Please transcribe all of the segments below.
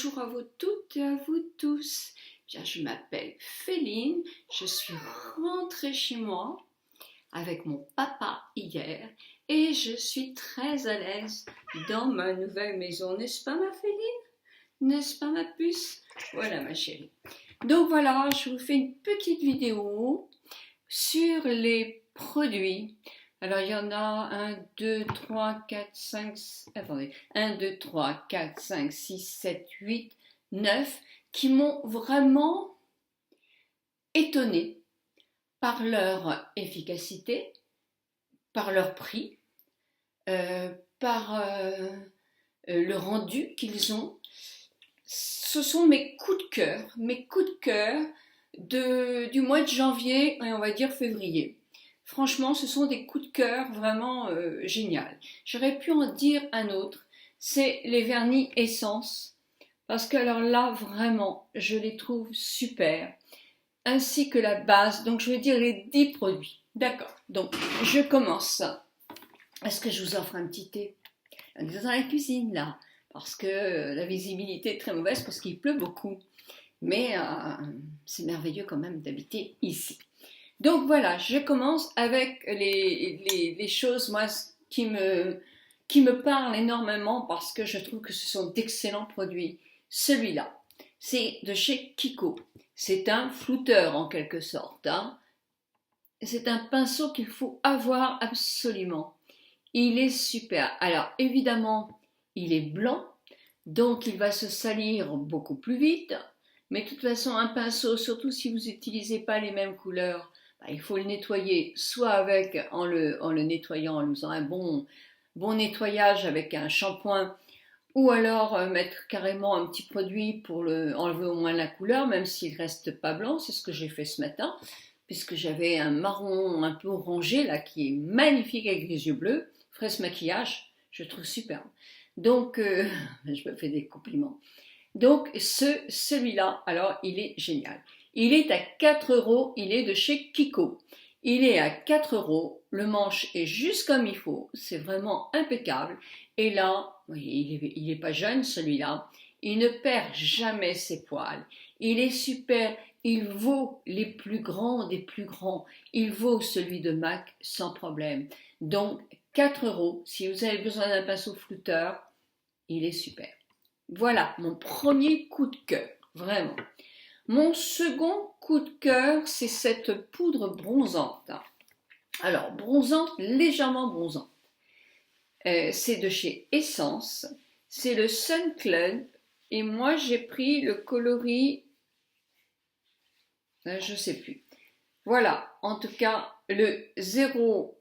Bonjour à vous toutes et à vous tous. Bien, je m'appelle Féline, je suis rentrée chez moi avec mon papa hier et je suis très à l'aise dans ma nouvelle maison, n'est-ce pas ma Féline? N'est-ce pas ma puce? Voilà ma chérie. Donc voilà, je vous fais une petite vidéo sur les produits. Alors il y en a 1, 2, 3, 4, 5, attendez, 1, 2, 3, 4, 5, 6, 7, 8, 9 qui m'ont vraiment étonnée par leur efficacité, par leur prix, par le rendu qu'ils ont. Ce sont mes coups de cœur du mois de janvier et on va dire février. Franchement, ce sont des coups de cœur vraiment géniaux. J'aurais pu en dire un autre, c'est les vernis essence, parce que alors là, vraiment, je les trouve super, ainsi que la base, donc je vais dire les 10 produits. D'accord, donc je commence. Est-ce que je vous offre un petit thé? On est dans la cuisine là, parce que la visibilité est très mauvaise, parce qu'il pleut beaucoup. Mais c'est merveilleux quand même d'habiter ici. Donc voilà, je commence avec les choses moi, qui me parlent énormément parce que je trouve que ce sont d'excellents produits. Celui-là, c'est de chez Kiko. C'est un flouteur en quelque sorte. Hein. C'est un pinceau qu'il faut avoir absolument. Il est super. Alors évidemment, il est blanc, donc il va se salir beaucoup plus vite. Mais de toute façon, un pinceau, surtout si vous n'utilisez pas les mêmes couleurs, il faut le nettoyer soit en le nettoyant, en faisant un bon nettoyage avec un shampoing, ou alors mettre carrément un petit produit pour enlever au moins la couleur, même s'il ne reste pas blanc. C'est ce que j'ai fait ce matin, puisque j'avais un marron un peu orangé, là, qui est magnifique avec les yeux bleus, fraise maquillage, je trouve superbe. Donc, je me fais des compliments. Donc celui-là, alors il est génial. Il est à 4 €, il est de chez Kiko. Il est à 4 €, le manche est juste comme il faut, c'est vraiment impeccable. Et là, il est pas jeune celui-là, il ne perd jamais ses poils. Il est super, il vaut les plus grands des plus grands. Il vaut celui de MAC sans problème. Donc 4 €, si vous avez besoin d'un pinceau flouteur, il est super. Voilà, mon premier coup de cœur, vraiment. Mon second coup de cœur, c'est cette poudre bronzante. Alors, bronzante, légèrement bronzante. C'est de chez Essence. C'est le Sun Club. Et moi, j'ai pris le coloris... je sais plus. Voilà, en tout cas, le 0...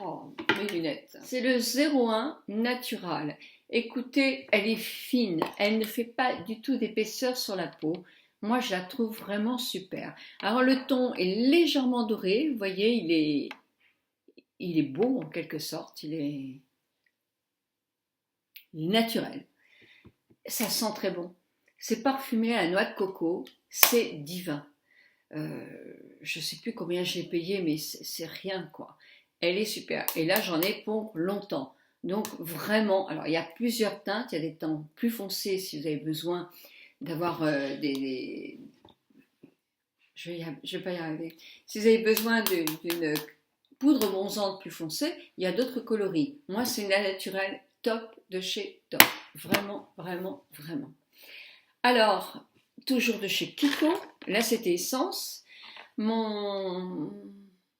Oh, mes lunettes. C'est le 01 Natural. Écoutez, elle est fine, elle ne fait pas du tout d'épaisseur sur la peau. Moi, je la trouve vraiment super. Alors, le ton est légèrement doré, vous voyez, il est beau en quelque sorte, il est naturel. Ça sent très bon. C'est parfumé à la noix de coco, c'est divin. Je ne sais plus combien j'ai payé, mais c'est rien quoi. Elle est super. Et là, j'en ai pour longtemps. Donc vraiment, alors il y a plusieurs teintes, il y a des teintes plus foncées si vous avez besoin d'avoir je vais pas y arriver. Si vous avez besoin d'une poudre bronzante plus foncée, il y a d'autres coloris. Moi, c'est la naturelle top de chez Top. Vraiment, vraiment, vraiment. Alors, toujours de chez Kiko, là c'était Essence. Mon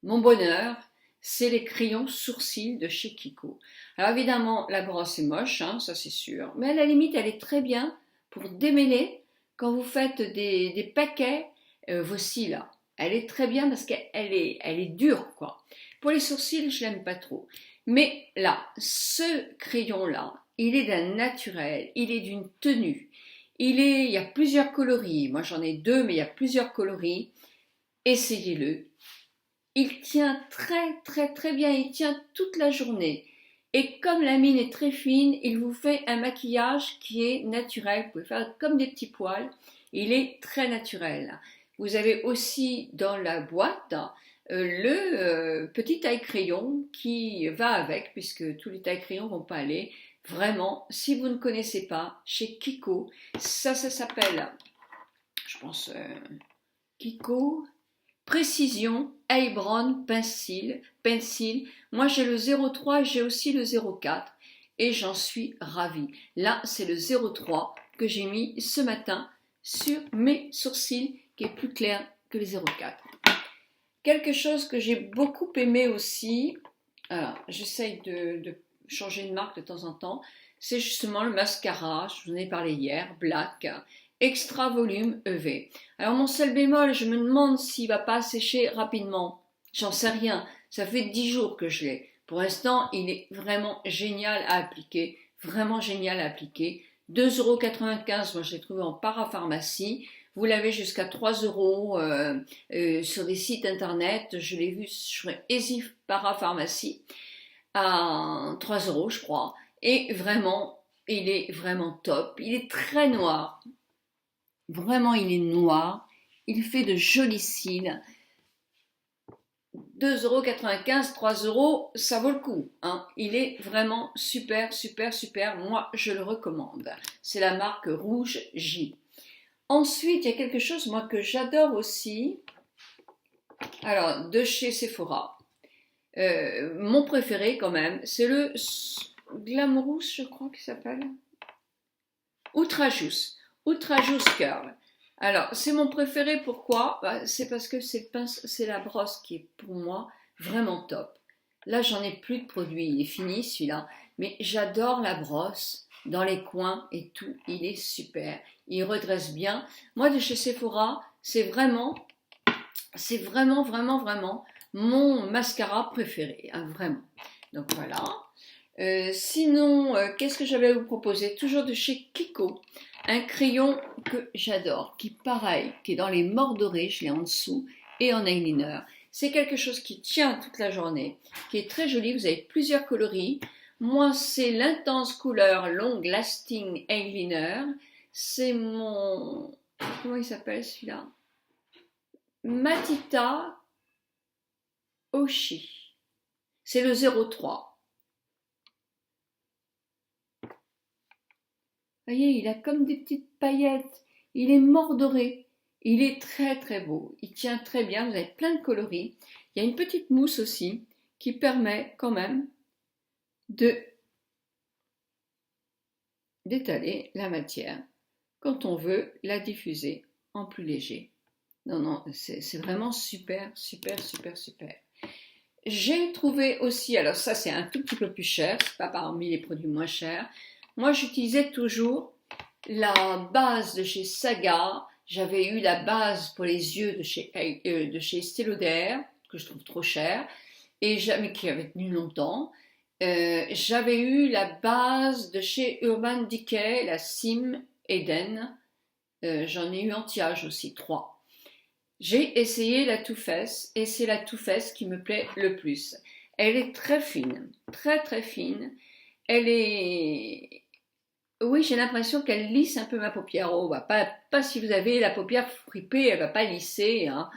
bonheur, c'est les crayons sourcils de chez Kiko. Alors évidemment, la brosse est moche, hein, ça c'est sûr, mais à la limite, elle est très bien pour démêler quand vous faites des paquets, vos cils là. Elle est très bien parce qu'elle est dure, quoi. Pour les sourcils, je l'aime pas trop. Mais là, ce crayon-là, il est d'un naturel, il est d'une tenue. Il y a plusieurs coloris. Moi, j'en ai 2, mais il y a plusieurs coloris. Essayez-le. Il tient très très très bien, il tient toute la journée. Et comme la mine est très fine, il vous fait un maquillage qui est naturel. Vous pouvez faire comme des petits poils. Il est très naturel. Vous avez aussi dans la boîte le petit taille-crayon qui va avec, puisque tous les taille-crayons ne vont pas aller. Vraiment, si vous ne connaissez pas, chez Kiko, ça s'appelle, je pense, Kiko, Précision Eyebrow Pencil. Moi j'ai le 03, j'ai aussi le 04 et j'en suis ravie. Là c'est le 03 que j'ai mis ce matin sur mes sourcils qui est plus clair que le 04. Quelque chose que j'ai beaucoup aimé aussi, alors j'essaye de changer de marque de temps en temps, c'est justement le mascara, je vous en ai parlé hier, Black, extra volume EV. Alors mon seul bémol, je me demande s'il ne va pas sécher rapidement. J'en sais rien, ça fait 10 jours que je l'ai. Pour l'instant, il est vraiment génial à appliquer, vraiment génial à appliquer. 2,95 €, moi je l'ai trouvé en parapharmacie. Vous l'avez jusqu'à 3 € sur des sites internet. Je l'ai vu sur Esif Parapharmacie à 3 € je crois. Et vraiment, il est vraiment top. Il est très noir. Vraiment, il est noir. Il fait de jolis cils. 2,95 €, 3 €, ça vaut le coup. Hein. Il est vraiment super, super, super. Moi, je le recommande. C'est la marque Rouge J. Ensuite, il y a quelque chose, moi, que j'adore aussi. Alors, de chez Sephora. Mon préféré, quand même, c'est le Glamorous, je crois qu'il s'appelle. Ultra Juice Curl. Alors, c'est mon préféré, pourquoi? C'est parce que c'est la brosse qui est pour moi vraiment top. Là, j'en ai plus de produits, il est fini celui-là, mais j'adore la brosse dans les coins et tout, il est super. Il redresse bien. Moi, de chez Sephora, c'est vraiment, vraiment mon mascara préféré, hein, vraiment. Donc voilà. Sinon, qu'est-ce que j'avais à vous proposer? Toujours de chez Kiko, un crayon que j'adore, qui pareil, qui est dans les mordorés, je l'ai en dessous, et en eyeliner. C'est quelque chose qui tient toute la journée, qui est très joli, vous avez plusieurs coloris. Moi, c'est l'intense couleur Long Lasting Eyeliner. C'est mon... Comment il s'appelle celui-là? Matita Oshi. C'est le 03. Vous voyez, il a comme des petites paillettes. Il est mordoré. Il est très très beau. Il tient très bien. Vous avez plein de coloris. Il y a une petite mousse aussi qui permet quand même d'étaler la matière quand on veut la diffuser en plus léger. Non, c'est vraiment super, super, super, super. J'ai trouvé aussi, alors ça c'est un tout petit peu plus cher, c'est pas parmi les produits moins chers. Moi j'utilisais toujours la base de chez Saga. J'avais eu la base pour les yeux de chez Estée Lauder, que je trouve trop cher, et mais qui avait tenu longtemps. J'avais eu la base de chez Urban Decay, la Sim Eden. J'en ai eu anti-âge aussi, 3. J'ai essayé la Too Faced et c'est la Too Faced qui me plaît le plus. Elle est très fine, très très fine. Elle est... Oui, j'ai l'impression qu'elle lisse un peu ma paupière. Oh, bah, pas si vous avez la paupière fripée, elle va pas lisser. Hein.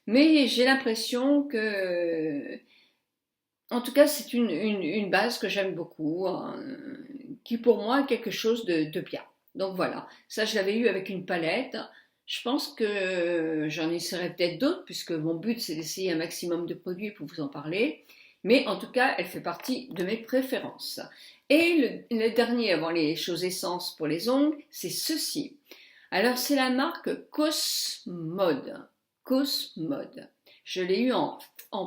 Mais j'ai l'impression que... En tout cas, c'est une base que j'aime beaucoup, hein, qui pour moi est quelque chose de bien. Donc voilà, ça je l'avais eu avec une palette. Je pense que j'en essaierai peut-être d'autres, puisque mon but c'est d'essayer un maximum de produits pour vous en parler. Mais en tout cas, elle fait partie de mes préférences. Et le dernier avant les choses essences pour les ongles, c'est ceci. Alors c'est la marque Cosmode. Cosmode. Je l'ai eu en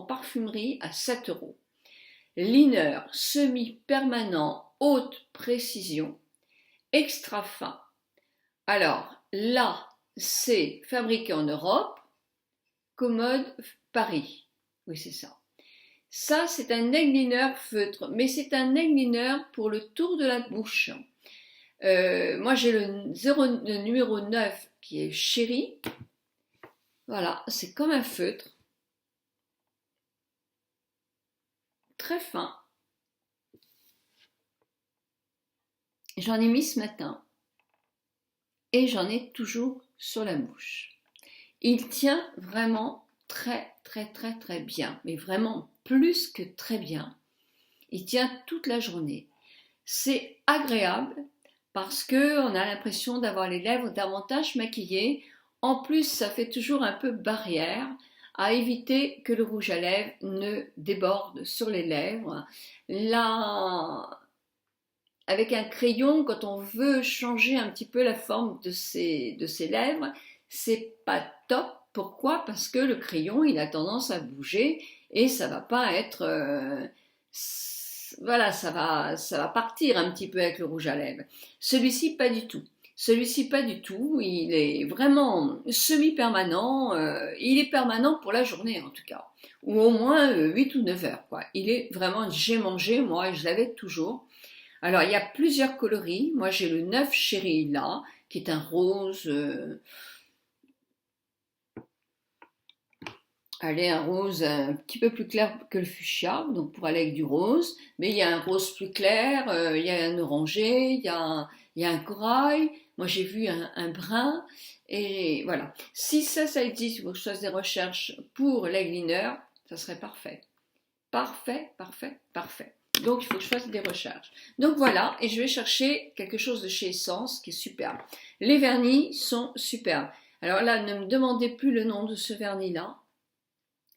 parfumerie à 7 €. Liner semi-permanent haute précision, extra fin. Alors là, c'est fabriqué en Europe, Commode Paris. Oui, c'est ça. Ça, c'est un eyeliner feutre, mais c'est un eyeliner pour le tour de la bouche. Moi, j'ai le numéro 9 qui est Chéri. Voilà, c'est comme un feutre. Très fin. J'en ai mis ce matin et j'en ai toujours sur la bouche. Il tient vraiment très très très très bien, mais vraiment plus que très bien. Il tient toute la journée. C'est agréable parce qu'on a l'impression d'avoir les lèvres davantage maquillées. En plus, ça fait toujours un peu barrière à éviter que le rouge à lèvres ne déborde sur les lèvres. Là, avec un crayon, quand on veut changer un petit peu la forme de ses lèvres, c'est pas top. Pourquoi? Parce que le crayon, il a tendance à bouger et ça va pas être... voilà, ça va partir un petit peu avec le rouge à lèvres. Celui-ci, pas du tout. Celui-ci, pas du tout. Il est vraiment semi-permanent. Il est permanent pour la journée, en tout cas. Ou au moins 8 ou 9 heures, quoi. Il est vraiment, j'ai mangé, moi, et je l'avais toujours. Alors, il y a plusieurs coloris. Moi, j'ai le 9 Chéri là, qui est un rose. Allez, un rose un petit peu plus clair que le fuchsia, donc pour aller avec du rose. Mais il y a un rose plus clair, il y a un orangé, il y a un corail. Moi, j'ai vu un brun. Et voilà. Si ça existe, il faut que je fasse des recherches pour l'eyeliner, ça serait parfait. Parfait, parfait, parfait. Donc, il faut que je fasse des recherches. Donc, voilà. Et je vais chercher quelque chose de chez Essence qui est superbe. Les vernis sont superbes. Alors là, ne me demandez plus le nom de ce vernis-là.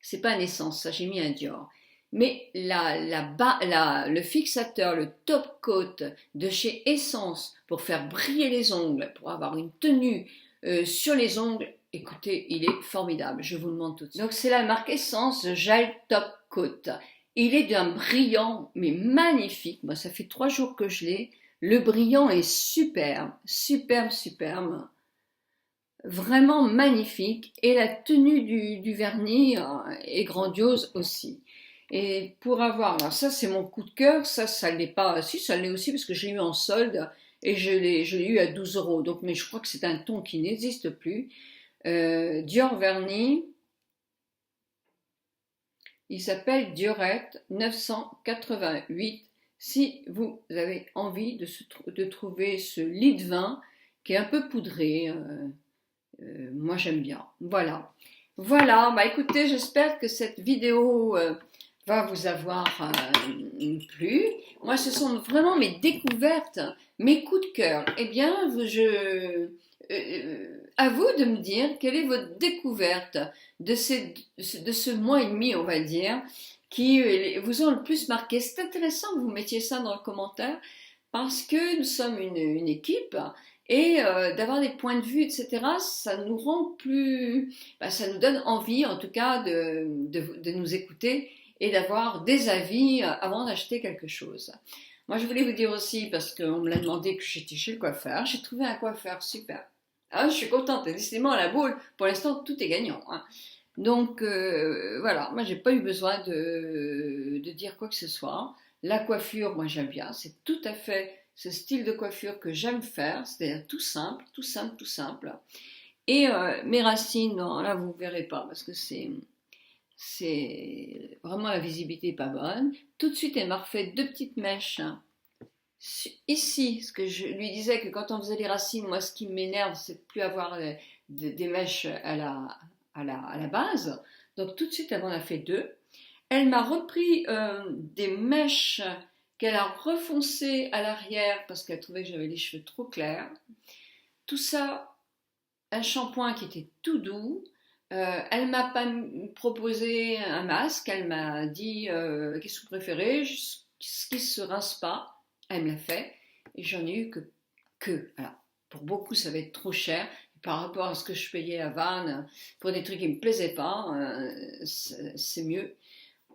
C'est pas un Essence, ça j'ai mis un Dior. Mais le fixateur, le top coat de chez Essence pour faire briller les ongles, pour avoir une tenue sur les ongles, écoutez, il est formidable, je vous le montre tout de suite. Donc c'est la marque Essence Gel Top Coat. Il est d'un brillant, mais magnifique. Moi, ça fait 3 jours que je l'ai. Le brillant est superbe, superbe, superbe. Vraiment magnifique et la tenue du vernis est grandiose aussi. Et pour avoir, alors ça c'est mon coup de cœur, ça l'est pas, si ça l'est aussi parce que j'ai eu en solde et je l'ai eu à 12 euros. Donc, mais je crois que c'est un ton qui n'existe plus. Dior vernis, il s'appelle Diorette 988. Si vous avez envie de trouver ce lit de vin qui est un peu poudré, moi j'aime bien. Voilà. Voilà, bah écoutez, j'espère que cette vidéo va vous avoir plu. Moi, ce sont vraiment mes découvertes, mes coups de cœur. Eh bien, à vous de me dire quelle est votre découverte de ce mois et demi, on va dire, qui vous ont le plus marqué. C'est intéressant que vous mettiez ça dans le commentaire parce que nous sommes une équipe et d'avoir des points de vue, etc., ça nous rend plus... ça nous donne envie, en tout cas, de nous écouter et d'avoir des avis avant d'acheter quelque chose. Moi, je voulais vous dire aussi, parce qu'on me l'a demandé que j'étais chez le coiffeur, j'ai trouvé un coiffeur super. Ah, je suis contente, décidément à la boule, pour l'instant, tout est gagnant. Hein. Donc, voilà, moi, j'ai pas eu besoin de dire quoi que ce soit. La coiffure, moi, j'aime bien, c'est tout à fait ce style de coiffure que j'aime faire, c'est-à-dire tout simple, tout simple, tout simple. Et mes racines, non, là, vous ne verrez pas, parce que c'est vraiment la visibilité n'est pas bonne. Tout de suite, elle m'a refait 2 petites mèches. Ici, ce que je lui disais que quand on faisait les racines, moi, ce qui m'énerve, c'est de plus avoir des mèches à la base. Donc, tout de suite, elle m'en a fait 2. Elle m'a repris des mèches qu'elle a refoncées à l'arrière parce qu'elle trouvait que j'avais les cheveux trop clairs. Tout ça, un shampoing qui était tout doux. Elle m'a pas proposé un masque, elle m'a dit qu'est-ce que vous préférez, ce qui se rince pas, elle me l'a fait et j'en ai eu que. Alors, pour beaucoup ça va être trop cher par rapport à ce que je payais à Vannes pour des trucs qui me plaisaient pas, c'est mieux.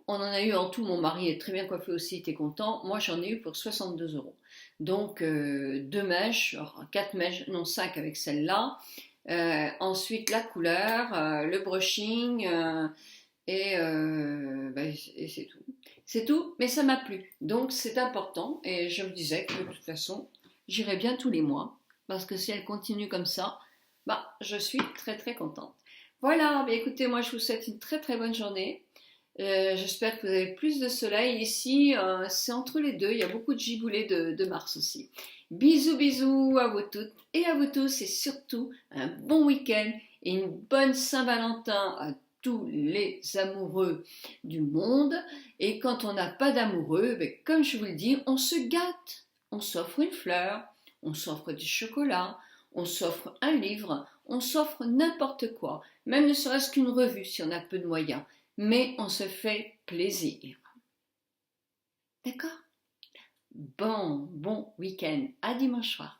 On en a eu en tout, mon mari est très bien coiffé aussi, il était content. Moi j'en ai eu pour 62 euros. Donc 2 mèches, 4 mèches, non 5 avec celle-là. Ensuite la couleur, le brushing et c'est tout. C'est tout, mais ça m'a plu. Donc c'est important et je me disais que de toute façon j'irai bien tous les mois parce que si elle continue comme ça, je suis très très contente. Voilà, écoutez, moi je vous souhaite une très très bonne journée. J'espère que vous avez plus de soleil ici, c'est entre les deux, il y a beaucoup de giboulées de mars aussi. Bisous bisous à vous toutes et à vous tous et surtout un bon week-end et une bonne Saint-Valentin à tous les amoureux du monde. Et quand on n'a pas d'amoureux, comme je vous le dis, on se gâte. On s'offre une fleur, on s'offre du chocolat, on s'offre un livre, on s'offre n'importe quoi, même ne serait-ce qu'une revue si on a peu de moyens, mais on se fait plaisir. D'accord? Bon week-end, à dimanche soir.